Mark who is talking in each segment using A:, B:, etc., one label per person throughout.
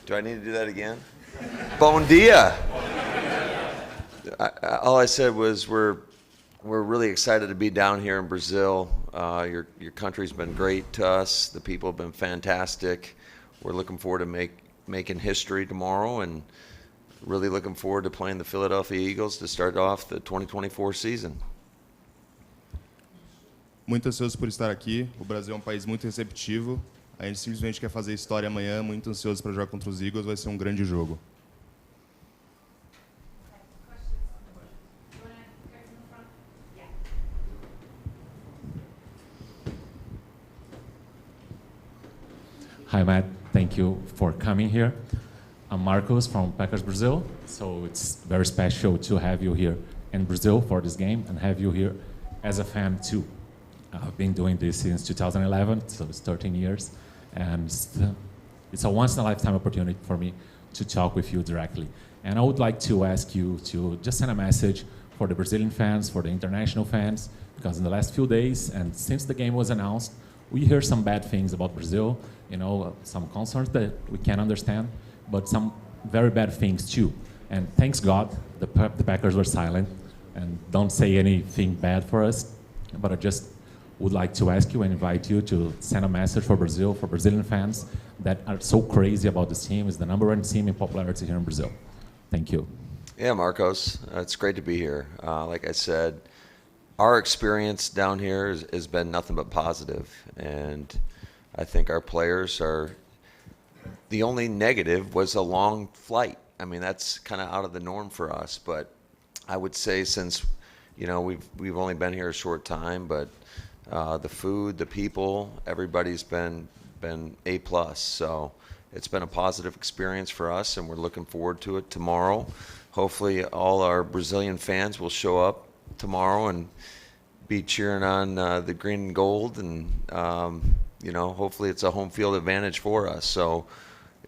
A: Do I need to do that again? Bom dia. All I said was we're really excited to be down here in Brazil. Your country's been great to us. The people have been fantastic. We're looking forward to making history tomorrow, and really looking forward to playing the Philadelphia Eagles to start off the 2024 season.
B: Muito ansioso por estar aqui. O Brasil é um país muito receptivo. A gente simplesmente quer fazer história amanhã. Muito ansioso para jogar contra os Eagles. Vai ser um grande jogo.
C: Hi, Matt. Thank you for coming here. I'm Marcos from Packers Brazil, so it's very special to have you here in Brazil for this game and have you here as a fan too. I've been doing this since 2011, so it's 13 years, and it's a once-in-a-lifetime opportunity for me to talk with you directly. And I would like to ask you to just send a message for the Brazilian fans, for the international fans, because in the last few days, and since the game was announced, we hear some bad things about Brazil, some concerns that we can't understand, but some very bad things too. And thanks God, the Packers were silent and don't say anything bad for us. But I just would like to ask you and invite you to send a message for Brazil, for Brazilian fans that are so crazy about this team. It's the #1 team in popularity here in Brazil. Thank you.
A: Yeah, Marcos, it's great to be here. Like I said, our experience down here has been nothing but positive, and I think our players are. The only negative was a long flight. I mean, that's kind of out of the norm for us. But I would say since, we've only been here a short time, but the food, the people, everybody's been A+. So it's been a positive experience for us, and we're looking forward to it tomorrow. Hopefully all our Brazilian fans will show up tomorrow and be cheering on the green and gold, and hopefully it's a home field advantage for us. So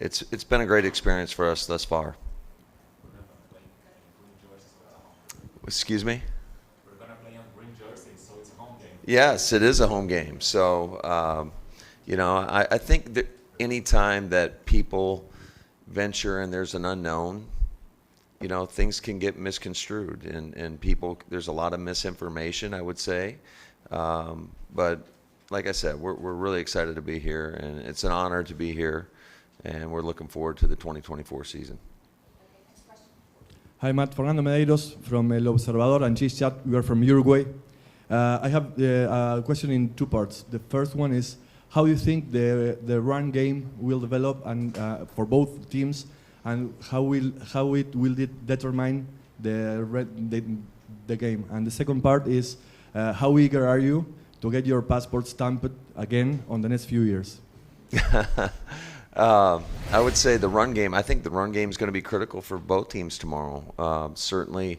A: it's been a great experience for us thus far. Excuse me?
C: We're going to play on green jerseys, so it's a home game.
A: Yes, it is a home game. So, I think that any time that people venture and there's an unknown, things can get misconstrued, and people, there's a lot of misinformation, I would say. But like I said, we're really excited to be here, and it's an honor to be here, and we're looking forward to the 2024 season.
D: Hi, Matt. Fernando Medeiros from El Observador and Chat. We are from Uruguay. I have a question in two parts. The first one is, how do you think the run game will develop and for both teams, and how it will determine the game? And the second part is, how eager are you to get your passport stamped again on the next few years?
A: I would say the run game. I think the run game is going to be critical for both teams tomorrow. Certainly,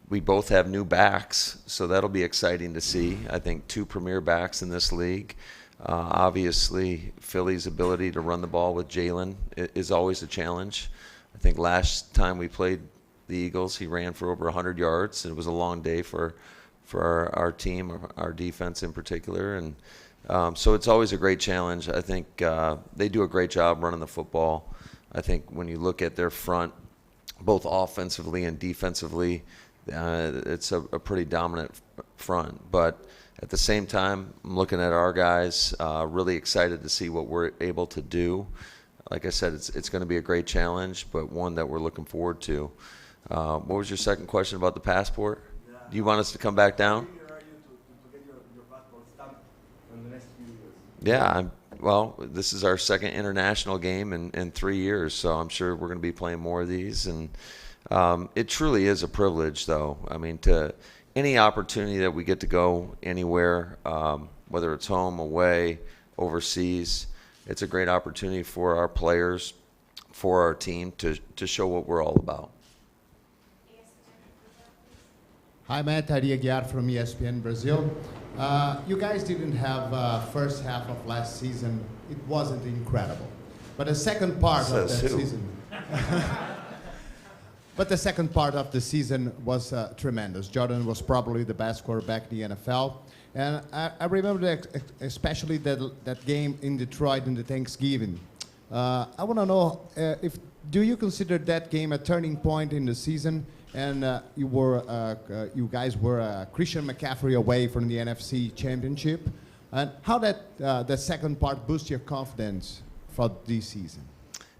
A: we both have new backs, so that'll be exciting to see. I think two premier backs in this league. Obviously, Philly's ability to run the ball with Jalen is always a challenge. I think last time we played the Eagles, he ran for over 100 yards. It was a long day for our team, our defense in particular, and so it's always a great challenge. I think they do a great job running the football. I think when you look at their front, both offensively and defensively, it's a pretty dominant front. But at the same time, I'm looking at our guys, really excited to see what we're able to do. Like I said, it's going to be a great challenge, but one that we're looking forward to. What was your second question about the passport? Do you want us to come back down? Yeah, well, this is our second international game in 3 years, so I'm sure we're going to be playing more of these. And it truly is a privilege, though. I mean, to any opportunity that we get to go anywhere, whether it's home, away, overseas, it's a great opportunity for our players, for our team to show what we're all about.
E: Hi, Matt. Ari Aguiar from ESPN Brazil. You guys didn't have first half of last season. It wasn't incredible. But the second part of that season... But the second part of the season was tremendous. Jordan was probably the best quarterback in the NFL. And I remember especially that game in Detroit in the Thanksgiving. I want to know if do you consider that game a turning point in the season? And you guys were Christian McCaffrey away from the NFC Championship, and how that second part boosts your confidence for this season?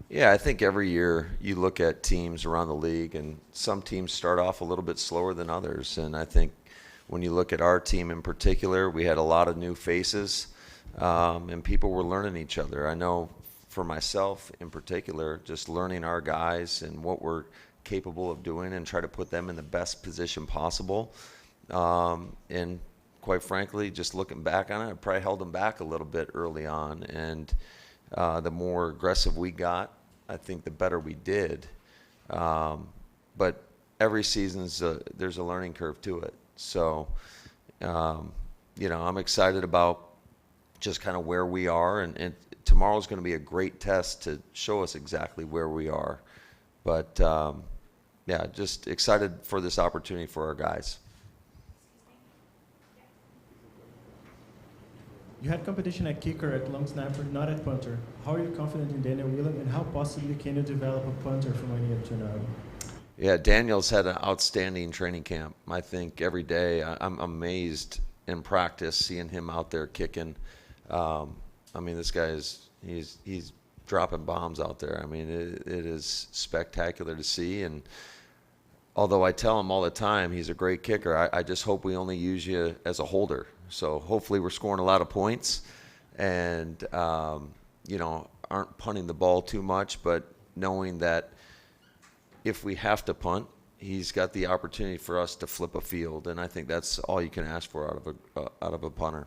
A: Yeah, I think every year you look at teams around the league, and some teams start off a little bit slower than others. And I think when you look at our team in particular, we had a lot of new faces, and people were learning each other. I know for myself in particular, just learning our guys and what we're capable of doing and try to put them in the best position possible. And quite frankly, just looking back on it, I probably held them back a little bit early on. And the more aggressive we got, I think the better we did. But every season's there's a learning curve to it. So, I'm excited about just kind of where we are. And tomorrow's going to be a great test to show us exactly where we are. But, just excited for this opportunity for our guys.
F: You had competition at kicker, at long snapper, not at punter. How are you confident in Daniel Whelan, and how possibly can you develop a punter from one year to another?
A: Yeah, Daniel's had an outstanding training camp. I think every day I'm amazed in practice seeing him out there kicking. This guy he's dropping bombs out there. It is spectacular to see. And although I tell him all the time he's a great kicker, I just hope we only use you as a holder. So hopefully we're scoring a lot of points and, aren't punting the ball too much, but knowing that if we have to punt, he's got the opportunity for us to flip a field. And I think that's all you can ask for out of a punter.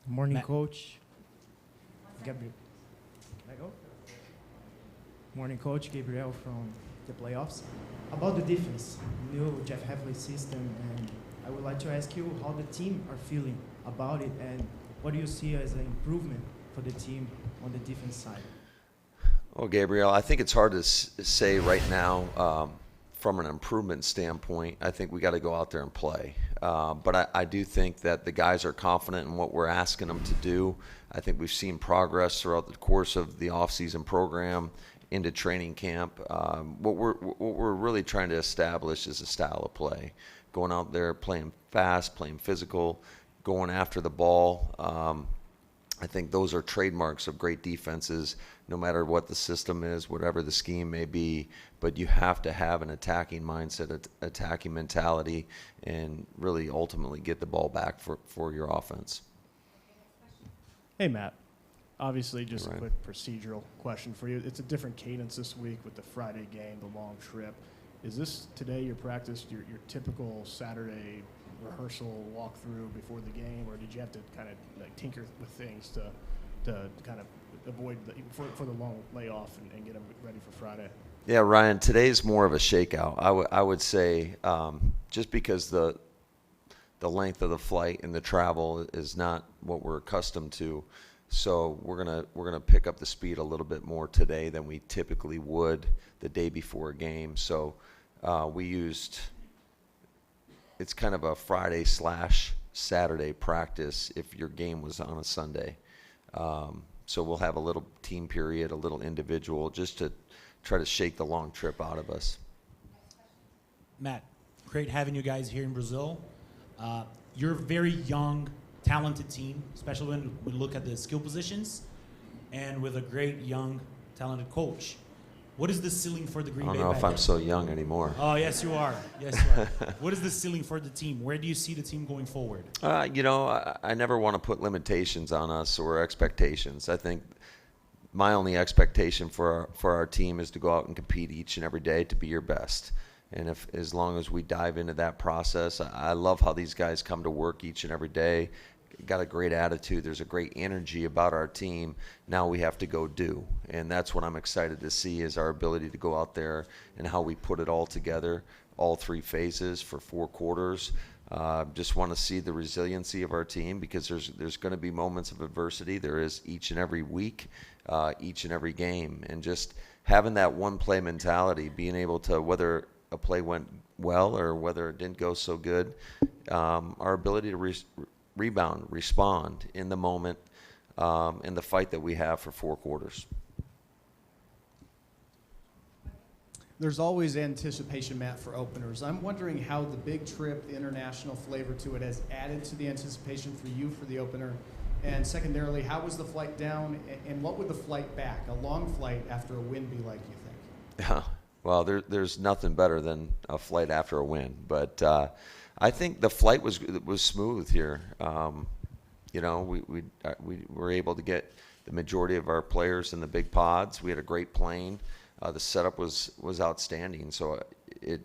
G: Morning, Coach. Gabriel. Can I go? Morning, Coach. Gabriel from the playoffs. About the defense, new Jeff Heffley system, and I would like to ask you how the team are feeling about it, and what do you see as an improvement for the team on the defense side?
A: Well, Gabriel, I think it's hard to say right now from an improvement standpoint. I think we got to go out there and play. But I do think that the guys are confident in what we're asking them to do. I think we've seen progress throughout the course of the off-season program into training camp. What we're really trying to establish is a style of play. Going out there, playing fast, playing physical, going after the ball. I think those are trademarks of great defenses, no matter what the system is, whatever the scheme may be. But you have to have an attacking mindset, attacking mentality, and really ultimately get the ball back for your offense.
H: Hey, Matt. Obviously, just
A: Right.
H: a quick procedural question for you. It's a different cadence this week with the Friday game, the long trip. Is this today your practice, your typical Saturday rehearsal walkthrough before the game, or did you have to kind of tinker with things to kind of avoid for the long layoff and get them ready for Friday?
A: Yeah, Ryan, today's more of a shakeout. I would say just because the length of the flight and the travel is not what we're accustomed to. So we're gonna pick up the speed a little bit more today than we typically would the day before a game. So we used, it's kind of a Friday/Saturday practice if your game was on a Sunday. So we'll have a little team period, a little individual, just to try to shake the long trip out of us.
I: Matt, great having you guys here in Brazil. You're a very young, talented team, especially when we look at the skill positions, and with a great, young, talented coach. What is the ceiling for the Green Bay
A: I don't know if I'm
I: Packers?
A: so young anymore.
I: Oh, yes, you are. Yes, you are. What is the ceiling for the team? Where do you see the team going forward?
A: I never want to put limitations on us or expectations. I think my only expectation for our team is to go out and compete each and every day to be your best. And as long as we dive into that process, I love how these guys come to work each and every day. Got a great attitude. There's a great energy about our team. Now we have to go do. And that's what I'm excited to see is our ability to go out there and how we put it all together, all three phases for 4 quarters. Just want to see the resiliency of our team because there's going to be moments of adversity. There is each and every week, each and every game. And just having that one-play mentality, being able to, whether a play went well or whether it didn't go so good, our ability to rebound, respond in the moment, in the fight that we have for 4 quarters.
H: there's always anticipation, Matt, for openers. I'm wondering how the big trip, the international flavor to it, has added to the anticipation for you for the opener. And secondarily, how was the flight down, and what would the flight back, a long flight after a win, be like, you think?
A: Yeah. Well, there's nothing better than a flight after a win. But I think the flight was smooth here. You know, we were able to get the majority of our players in the big pods. We had a great plane. The setup was outstanding. So it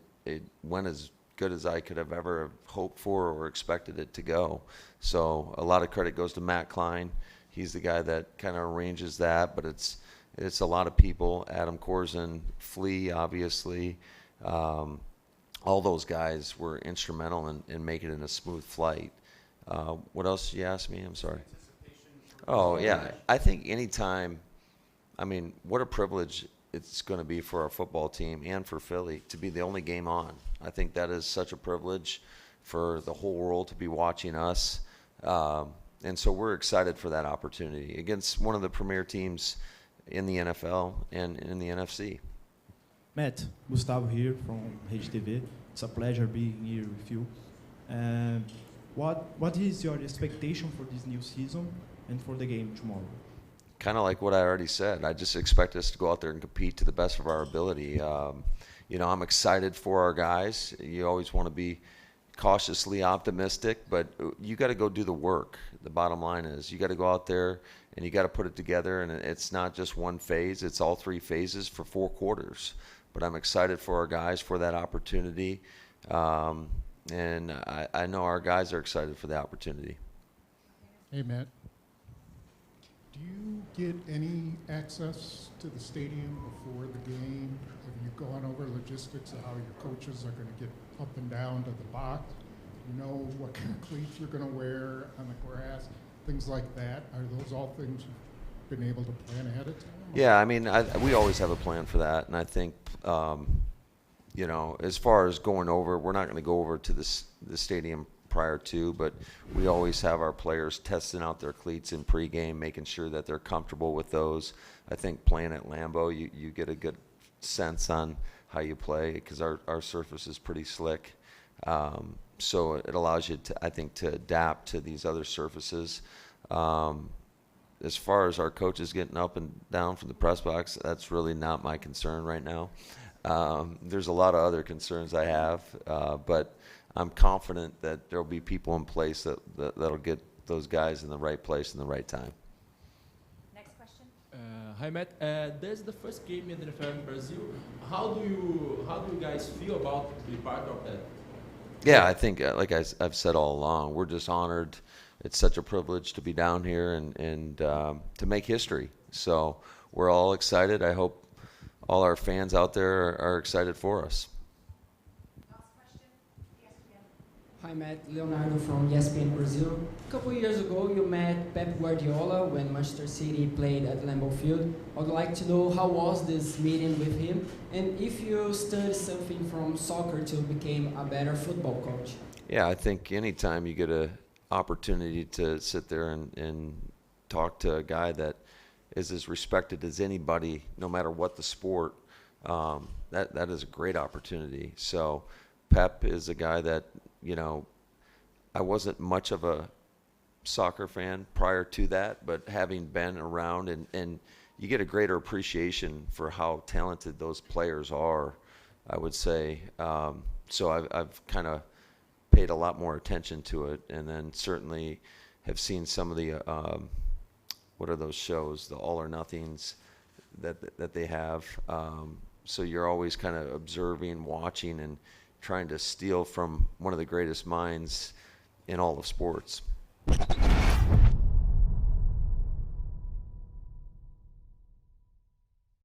A: went as good as I could have ever hoped for or expected it to go. So a lot of credit goes to Matt Klein. He's the guy that kind of arranges that, but it's a lot of people. Adam Corzin, Flea, obviously. All those guys were instrumental in making it a smooth flight. What else did you ask me? I'm sorry. Oh, yeah. I think anytime, I mean, what a privilege it's going to be for our football team and for Philly to be the only game on. I think that is such a privilege for the whole world to be watching us. And so we're excited for that opportunity against one of the premier teams in the NFL and in the NFC.
D: Matt, Gustavo here from Rede TV. It's a pleasure being here with you. What is your expectation for this new season and for the game tomorrow?
A: Kind of like what I already said. I just expect us to go out there and compete to the best of our ability. You know, I'm excited for our guys. You always want to be cautiously optimistic, but you got to go do the work. The bottom line is you got to go out there and you got to put it together, and it's not just one phase, it's all three phases for 4 quarters. But I'm excited for our guys for that opportunity, and I know our guys are excited for the opportunity.
J: Hey, Matt. Do you get any access to the stadium before the game? Have you gone over logistics of how your coaches are going to get up and down to the box? You know what kind of cleats you're going to wear on the grass, things like that. Are those all things you've been able to plan ahead of time?
A: Yeah, I mean, we always have a plan for that, and I think, you know, as far as going over, we're not going to go over to the stadium prior to, but we always have our players testing out their cleats in pregame, making sure that they're comfortable with those. I think playing at Lambeau, you get a good sense on how you play because our surface is pretty slick. So it allows you to, I think, to adapt to these other surfaces. As far as our coaches getting up and down from the press box, that's really not my concern right now. There's a lot of other concerns I have, but I'm confident that there'll be people in place that'll get those guys in the right place in the right time.
K: Next question.
L: Hi Matt, this is the first game in the NFL in Brazil. How do you guys feel about to be part of that?
A: Yeah, I think, like I've said all along, we're just honored. It's such a privilege to be down here and to make history. So we're all excited. I hope all our fans out there are excited for us.
K: Last question. ESPN.
M: Hi Matt, Leonardo from ESPN Brazil. A couple years ago you met Pep Guardiola when Manchester City played at Lambeau Field. I would like to know how was this meeting with him and if you studied something from soccer to become a better football coach.
A: Yeah, I think anytime you get an opportunity to sit there and talk to a guy that is as respected as anybody, no matter what the sport, that is a great opportunity. So Pep is a guy that, you know, I wasn't much of a soccer fan prior to that, but having been around and you get a greater appreciation for how talented those players are, I would say. So I've kind of paid a lot more attention to it, and then certainly have seen some of the what are those shows, the All or Nothings that they have. So you're always kind of observing, watching, and trying to steal from one of the greatest minds in all of sports.